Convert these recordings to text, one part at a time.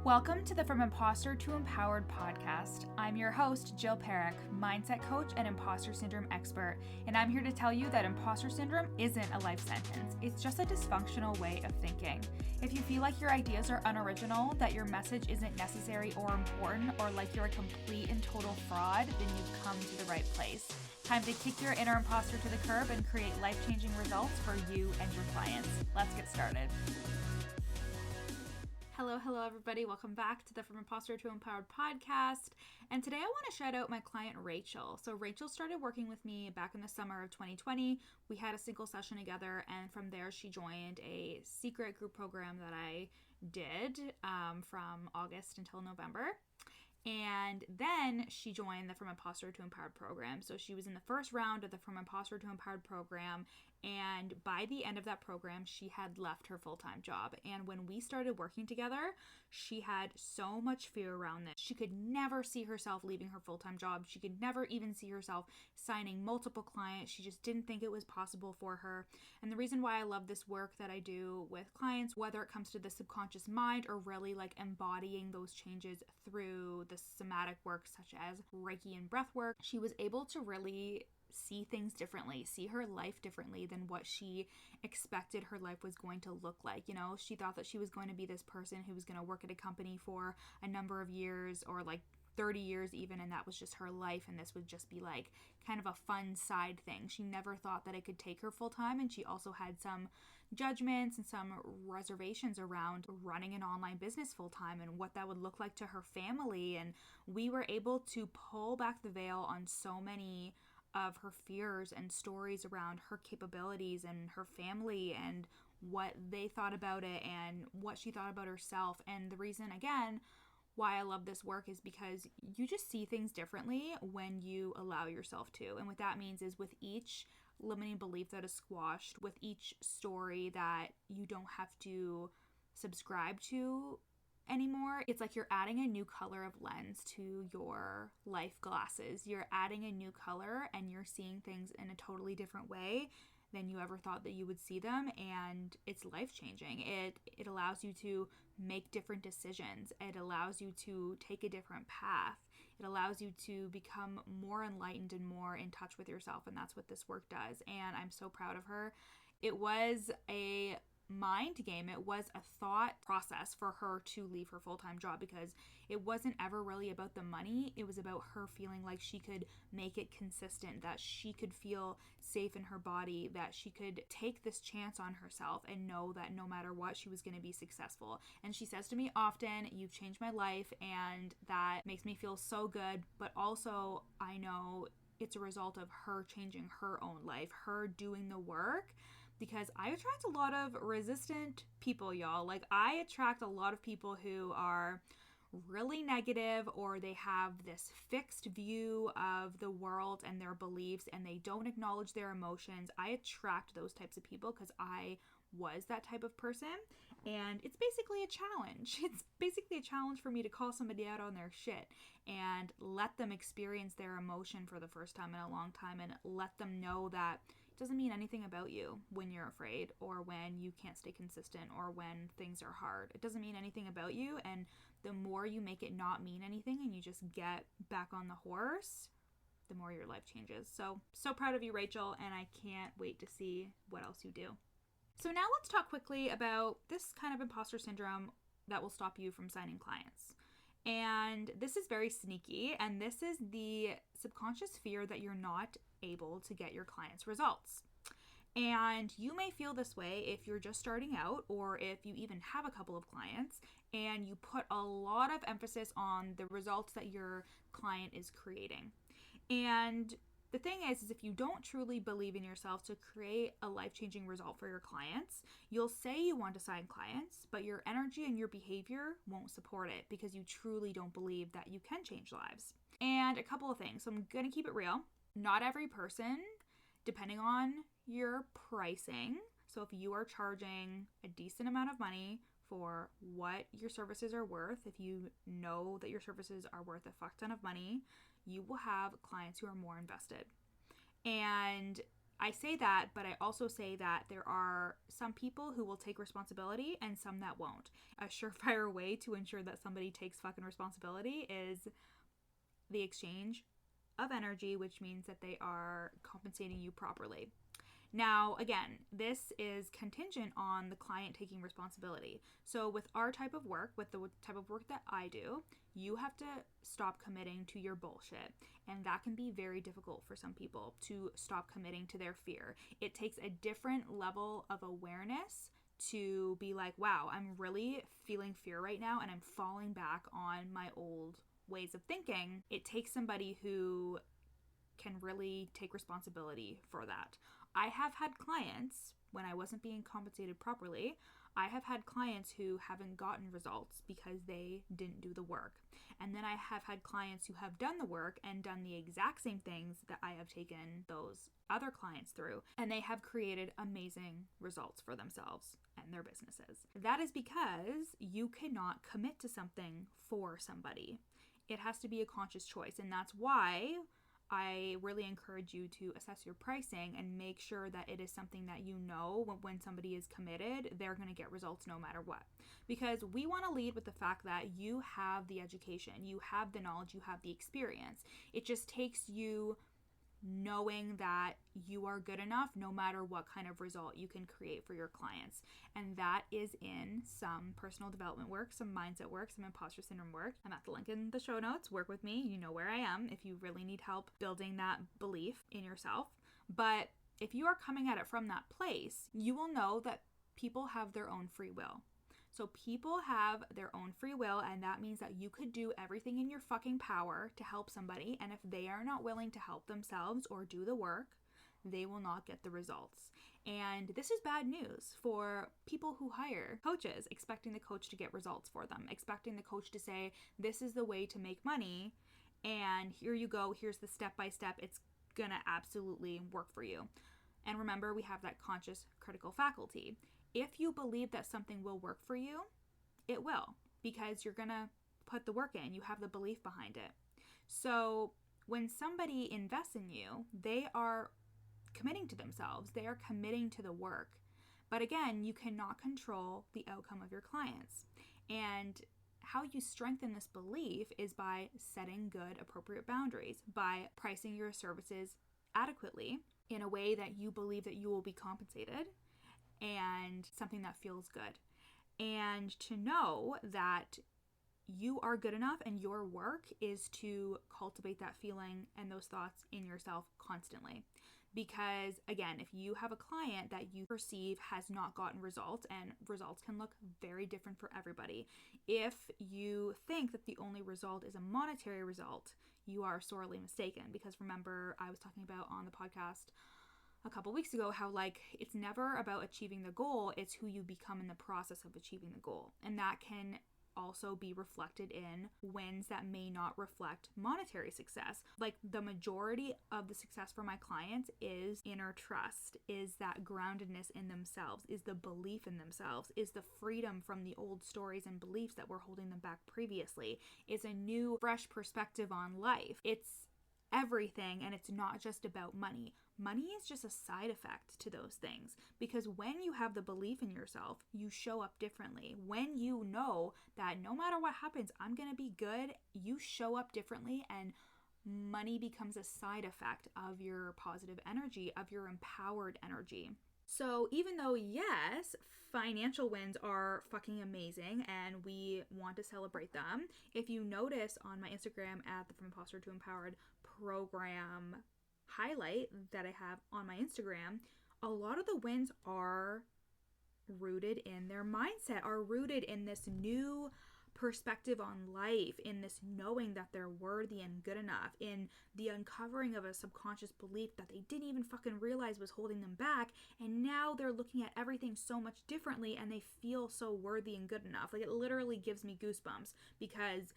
Welcome to the From Imposter to Empowered podcast. I'm your host, Jill Perrick, mindset coach and imposter syndrome expert, and I'm here to tell you that imposter syndrome isn't a life sentence. It's just a dysfunctional way of thinking. If you feel like your ideas are unoriginal, that your message isn't necessary or important, or like you're a complete and total fraud, then you've come to the right place. Time to kick your inner imposter to the curb and create life-changing results for you and your clients. Let's get started. Hello, everybody. Welcome back to the From Imposter to Empowered podcast. And today I want to shout out my client, Rachel. So Rachel started working with me back in the summer of 2020. We had a single session together, and from there she joined a secret group program that I did from August until November. And then she joined the From Imposter to Empowered program. So she was in the first round of the From Imposter to Empowered program. And by the end of that program, she had left her full-time job. And when we started working together, she had so much fear around this. She could never see herself leaving her full-time job. She could never even see herself signing multiple clients. She just didn't think it was possible for her. And the reason why I love this work that I do with clients, whether it comes to the subconscious mind or really like embodying those changes through the somatic work such as Reiki and breath work, she was able to really see things differently, see her life differently than what she expected her life was going to look like. You know, she thought that she was going to be this person who was going to work at a company for a number of years or like 30 years even, and that was just her life, and this would just be like kind of a fun side thing. She never thought that it could take her full time, and she also had some judgments and some reservations around running an online business full time and what that would look like to her family. And we were able to pull back the veil on so many of her fears and stories around her capabilities and her family and what they thought about it and what she thought about herself. And the reason, again, why I love this work is because you just see things differently when you allow yourself to. And what that means is with each limiting belief that is squashed, with each story that you don't have to subscribe to anymore, it's like you're adding a new color of lens to your life glasses. You're adding a new color and you're seeing things in a totally different way than you ever thought that you would see them, and it's life-changing. It allows you to make different decisions. It allows you to take a different path. It allows you to become more enlightened and more in touch with yourself, and that's what this work does, and I'm so proud of her. It was a mind game. It was a thought process for her to leave her full-time job because it wasn't ever really about the money. It was about her feeling like she could make it consistent, that she could feel safe in her body, that she could take this chance on herself and know that no matter what, she was going to be successful. And she says to me often, "You've changed my life," and that makes me feel so good. But also I know it's a result of her changing her own life, her doing the work. Because I attract a lot of resistant people, y'all. Like, I attract a lot of people who are really negative, or they have this fixed view of the world and their beliefs, and they don't acknowledge their emotions. I attract those types of people because I was that type of person, and it's basically a challenge. It's basically a challenge for me to call somebody out on their shit and let them experience their emotion for the first time in a long time, and let them know that doesn't mean anything about you when you're afraid or when you can't stay consistent or when things are hard. It doesn't mean anything about you, and the more you make it not mean anything and you just get back on the horse, the more your life changes. So proud of you, Rachel, and I can't wait to see what else you do. So now let's talk quickly about this kind of imposter syndrome that will stop you from signing clients. And this is very sneaky, and this is the subconscious fear that you're not able to get your clients' results. And you may feel this way if you're just starting out, or if you even have a couple of clients and you put a lot of emphasis on the results that your client is creating. And the thing is if you don't truly believe in yourself to create a life-changing result for your clients, you'll say you want to sign clients, but your energy and your behavior won't support it because you truly don't believe that you can change lives. And a couple of things. So I'm going to keep it real. Not every person, depending on your pricing, so if you are charging a decent amount of money for what your services are worth, if you know that your services are worth a fuck ton of money, you will have clients who are more invested. And I say that, but I also say that there are some people who will take responsibility and some that won't. A surefire way to ensure that somebody takes fucking responsibility is the exchange of energy, which means that they are compensating you properly. Now, again, this is contingent on the client taking responsibility. So with our type of work, with the type of work that I do, you have to stop committing to your bullshit. And that can be very difficult for some people to stop committing to their fear. It takes a different level of awareness to be like, wow, I'm really feeling fear right now and I'm falling back on my old ways of thinking. It takes somebody who can really take responsibility for that. I have had clients, when I wasn't being compensated properly, I have had clients who haven't gotten results because they didn't do the work. And then I have had clients who have done the work and done the exact same things that I have taken those other clients through, and they have created amazing results for themselves and their businesses. That is because you cannot commit to something for somebody. It has to be a conscious choice, and that's why I really encourage you to assess your pricing and make sure that it is something that you know when somebody is committed, they're going to get results no matter what. Because we want to lead with the fact that you have the education, you have the knowledge, you have the experience. It just takes you knowing that you are good enough no matter what kind of result you can create for your clients. And that is in some personal development work, some mindset work, some imposter syndrome work. I'm at the link in the show notes. Work with me. You know where I am if you really need help building that belief in yourself. But if you are coming at it from that place, you will know that people have their own free will. So people have their own free will, and that means that you could do everything in your fucking power to help somebody, and if they are not willing to help themselves or do the work, they will not get the results. And this is bad news for people who hire coaches, expecting the coach to get results for them, expecting the coach to say, this is the way to make money, and here you go, here's the step-by-step, it's gonna absolutely work for you. And remember, we have that conscious critical faculty. If you believe that something will work for you, it will, because you're going to put the work in. You have the belief behind it. So when somebody invests in you, they are committing to themselves. They are committing to the work. But again, you cannot control the outcome of your clients. And how you strengthen this belief is by setting good, appropriate boundaries, by pricing your services adequately in a way that you believe that you will be compensated, and something that feels good. And to know that you are good enough and your work is to cultivate that feeling and those thoughts in yourself constantly. Because again, if you have a client that you perceive has not gotten results, and results can look very different for everybody. If you think that the only result is a monetary result, you are sorely mistaken. Because remember, I was talking about on the podcast a couple weeks ago how it's never about achieving the goal, it's who you become in the process of achieving the goal. And that can also be reflected in wins that may not reflect monetary success. Like the majority of the success for my clients is inner trust, is that groundedness in themselves, is the belief in themselves, is the freedom from the old stories and beliefs that were holding them back previously, is a new fresh perspective on life. It's everything, and it's not just about money. Money is just a side effect to those things, because when you have the belief in yourself, you show up differently. When you know that no matter what happens, I'm going to be good, you show up differently, and money becomes a side effect of your positive energy, of your empowered energy. So even though, yes, financial wins are fucking amazing and we want to celebrate them, if you notice on my Instagram at the From Imposter to Empowered program highlight that I have on my Instagram, a lot of the wins are rooted in their mindset, are rooted in this new perspective on life, in this knowing that they're worthy and good enough, in the uncovering of a subconscious belief that they didn't even fucking realize was holding them back, and now they're looking at everything so much differently and they feel so worthy and good enough. It literally gives me goosebumps, because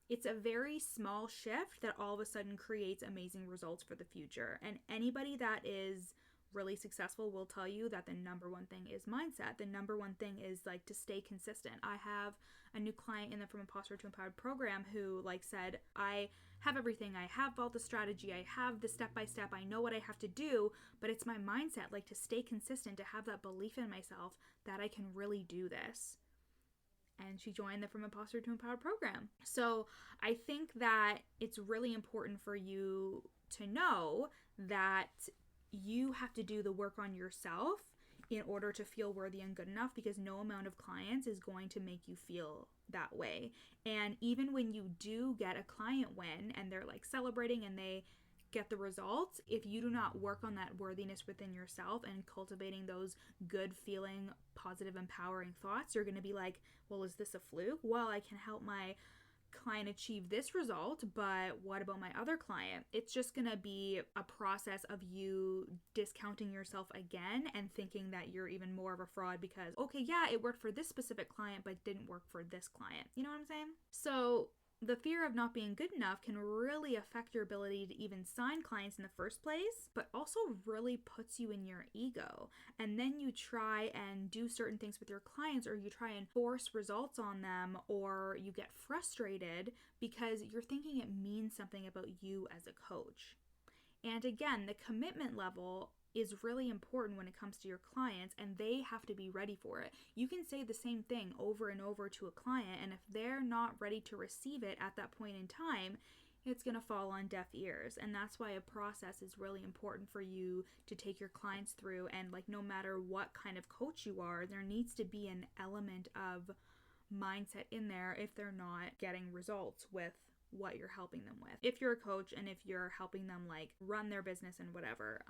it's a very small shift that all of a sudden creates amazing results for the future. And anybody that is really successful will tell you that the number one thing is mindset. The number one thing is like to stay consistent. I have a new client in the From Imposter to Empowered program who like said, I have everything. I have all the strategy. I have the step-by-step. I know what I have to do, but it's my mindset, like to stay consistent, to have that belief in myself that I can really do this. And she joined the From Imposter to Empowered program. So I think that it's really important for you to know that you have to do the work on yourself in order to feel worthy and good enough, because no amount of clients is going to make you feel that way. And even when you do get a client win and they're like celebrating and they get the results, if you do not work on that worthiness within yourself and cultivating those good feeling, positive, empowering thoughts, you're going to be like, well, is this a fluke? Well, I can help my client achieve this result, but what about my other client? It's just going to be a process of you discounting yourself again and thinking that you're even more of a fraud because, okay, yeah, it worked for this specific client, but didn't work for this client. You know what I'm saying? So the fear of not being good enough can really affect your ability to even sign clients in the first place, but also really puts you in your ego. And then you try and do certain things with your clients, or you try and force results on them, or you get frustrated because you're thinking it means something about you as a coach. And again, the commitment level is really important when it comes to your clients, and they have to be ready for it. You can say the same thing over and over to a client, and if they're not ready to receive it at that point in time, it's going to fall on deaf ears. And that's why a process is really important for you to take your clients through. And like, no matter what kind of coach you are, there needs to be an element of mindset in there if they're not getting results with what you're helping them with. If you're a coach and if you're helping them like run their business and whatever,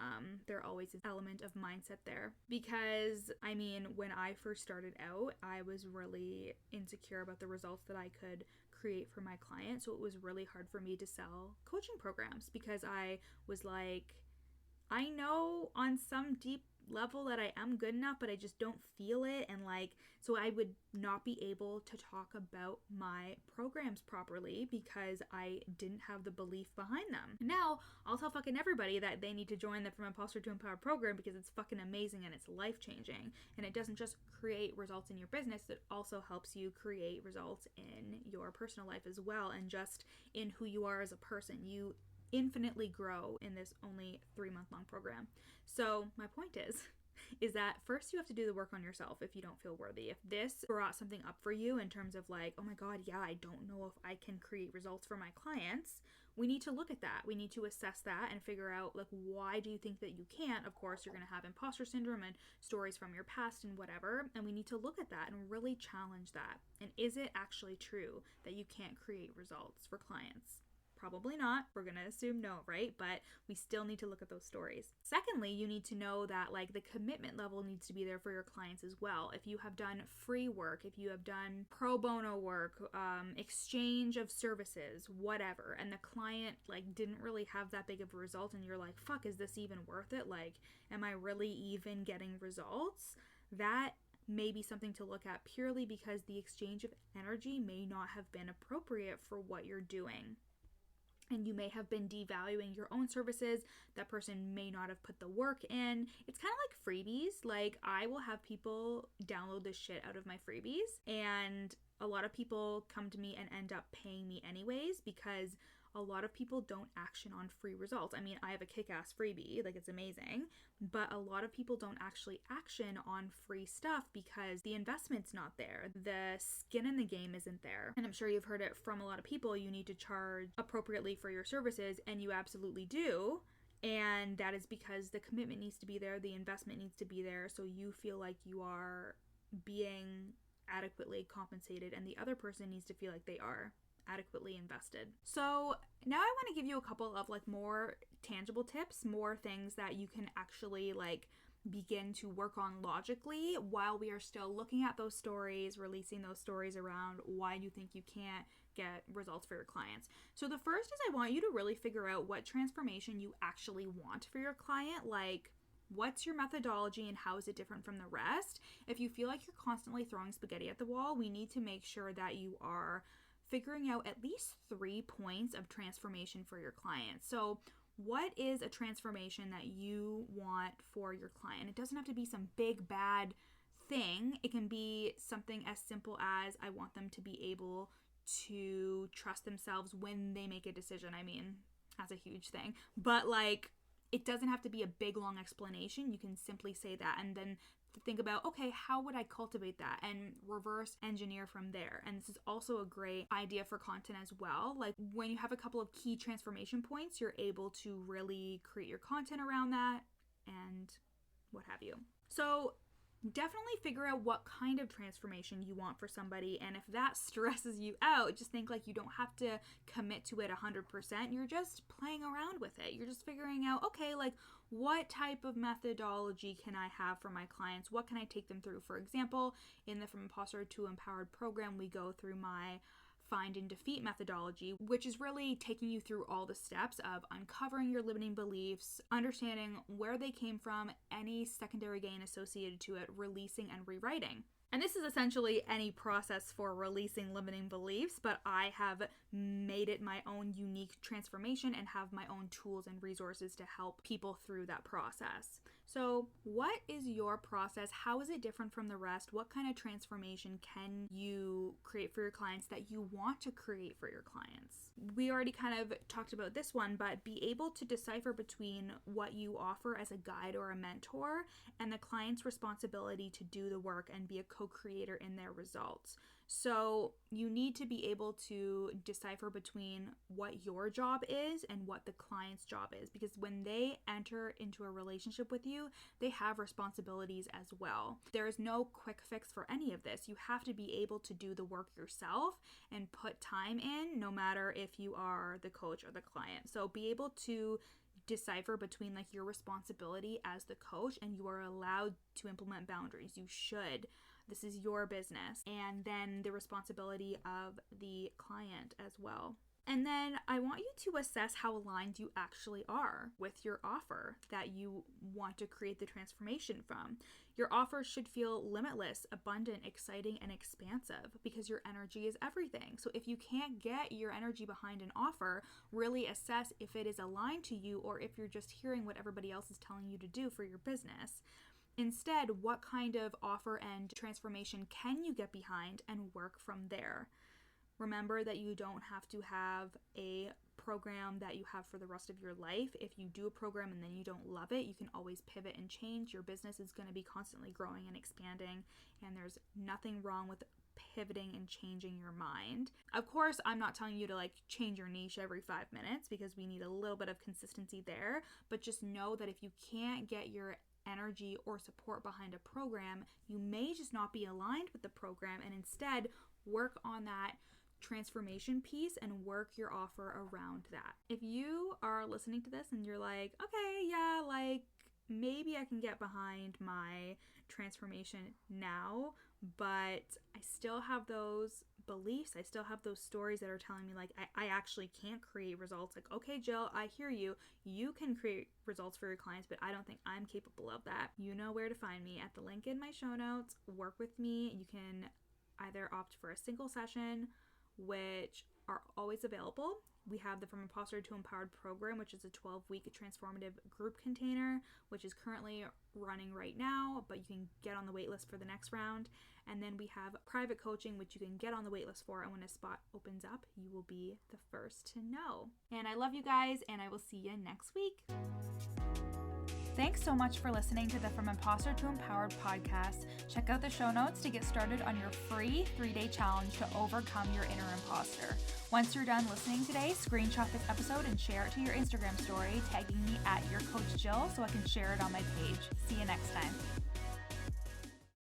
there always is an element of mindset there. Because I mean, when I first started out, I was really insecure about the results that I could create for my clients. So it was really hard for me to sell coaching programs because I was like, I know on some deep level that I am good enough, but I just don't feel it. And like, so I would not be able to talk about my programs properly because I didn't have the belief behind them. Now, I'll tell fucking everybody that they need to join the From Imposter to Empowered program because it's fucking amazing and it's life-changing. And it doesn't just create results in your business, it also helps you create results in your personal life as well, and just in who you are as a person. You infinitely grow in this only 3-month-long program. So my point is that first you have to do the work on yourself if you don't feel worthy. If this brought something up for you in terms of like, oh my God, yeah, I don't know if I can create results for my clients, we need to look at that. We need to assess that and figure out like, why do you think that you can't? Of course, you're going to have imposter syndrome and stories from your past and whatever. And we need to look at that and really challenge that. And is it actually true that you can't create results for clients? Probably not. We're going to assume no, right? But we still need to look at those stories. Secondly, you need to know that like the commitment level needs to be there for your clients as well. If you have done free work, if you have done pro bono work, exchange of services, whatever, and the client like didn't really have that big of a result and you're like, fuck, is this even worth it? Like, am I really even getting results? That may be something to look at purely because the exchange of energy may not have been appropriate for what you're doing. And you may have been devaluing your own services. That person may not have put the work in. It's kind of like freebies. Like, I will have people download the shit out of my freebies, and a lot of people come to me and end up paying me anyways because a lot of people don't action on free results. I mean, I have a kick-ass freebie, like it's amazing, but a lot of people don't actually action on free stuff because the investment's not there. The skin in the game isn't there. And I'm sure you've heard it from a lot of people, you need to charge appropriately for your services, and you absolutely do. And that is because the commitment needs to be there, the investment needs to be there, so you feel like you are being adequately compensated, and the other person needs to feel like they are adequately invested. So now I want to give you a couple of like more tangible tips, more things that you can actually like begin to work on logically while we are still looking at those stories, releasing those stories around why you think you can't get results for your clients. So the first is I want you to really figure out what transformation you actually want for your client. Like, what's your methodology and how is it different from the rest? If you feel like you're constantly throwing spaghetti at the wall, we need to make sure that you are figuring out at least 3 points of transformation for your clients. So what is a transformation that you want for your client? It doesn't have to be some big bad thing. It can be something as simple as, I want them to be able to trust themselves when they make a decision. I mean, that's a huge thing, but like, it doesn't have to be a big long explanation. You can simply say that and then think about, okay, how would I cultivate that, and reverse engineer from there. And this is also a great idea for content as well. Like when you have a couple of key transformation points, you're able to really create your content around that and what have you. So definitely figure out what kind of transformation you want for somebody, and if that stresses you out, just think like you don't have to commit to it 100%. You're just playing around with it. You're just figuring out, okay, like what type of methodology can I have for my clients? What can I take them through? For example, in the From Imposter to Empowered program, we go through my Find and Defeat methodology, which is really taking you through all the steps of uncovering your limiting beliefs, understanding where they came from, any secondary gain associated to it, releasing and rewriting. And this is essentially any process for releasing limiting beliefs, but I have made it my own unique transformation and have my own tools and resources to help people through that process. So what is your process? How is it different from the rest? What kind of transformation can you create for your clients that you want to create for your clients? We already kind of talked about this one, but be able to decipher between what you offer as a guide or a mentor and the client's responsibility to do the work and be a co-creator in their results. So you need to be able to decipher between what your job is and what the client's job is, because when they enter into a relationship with you, they have responsibilities as well. There is no quick fix for any of this. You have to be able to do the work yourself and put time in, no matter if you are the coach or the client. So be able to decipher between like your responsibility as the coach, and you are allowed to implement boundaries. You should. This is your business. And then the responsibility of the client as well. And then I want you to assess how aligned you actually are with your offer that you want to create the transformation from. Your offer should feel limitless, abundant, exciting, and expansive, because your energy is everything. So if you can't get your energy behind an offer, really assess if it is aligned to you or if you're just hearing what everybody else is telling you to do for your business. Instead, what kind of offer and transformation can you get behind and work from there? Remember that you don't have to have a program that you have for the rest of your life. If you do a program and then you don't love it, you can always pivot and change. Your business is going to be constantly growing and expanding, and there's nothing wrong with pivoting and changing your mind. Of course, I'm not telling you to like change your niche every 5 minutes, because we need a little bit of consistency there, but just know that if you can't get your energy or support behind a program, you may just not be aligned with the program, and instead work on that transformation piece and work your offer around that. If you are listening to this and you're like, okay, yeah, like maybe I can get behind my transformation now, but I still have those beliefs, I still have those stories that are telling me like I actually can't create results. Like, okay, Jill, I hear you. You can create results for your clients, but I don't think I'm capable of that. You know where to find me at the link in my show notes. Work with me. You can either opt for a single session, which are always available. We have the From Imposter to Empowered program, which is a 12-week transformative group container, which is currently running right now, but you can get on the waitlist for the next round. And then we have private coaching, which you can get on the waitlist for, and when a spot opens up, you will be the first to know. And I love you guys, and I will see you next week. Thanks so much for listening to the From Imposter to Empowered podcast. Check out the show notes to get started on your free 3-day challenge to overcome your inner imposter. Once you're done listening today, screenshot this episode and share it to your Instagram story, tagging me at YourCoachJill so I can share it on my page. See you next time.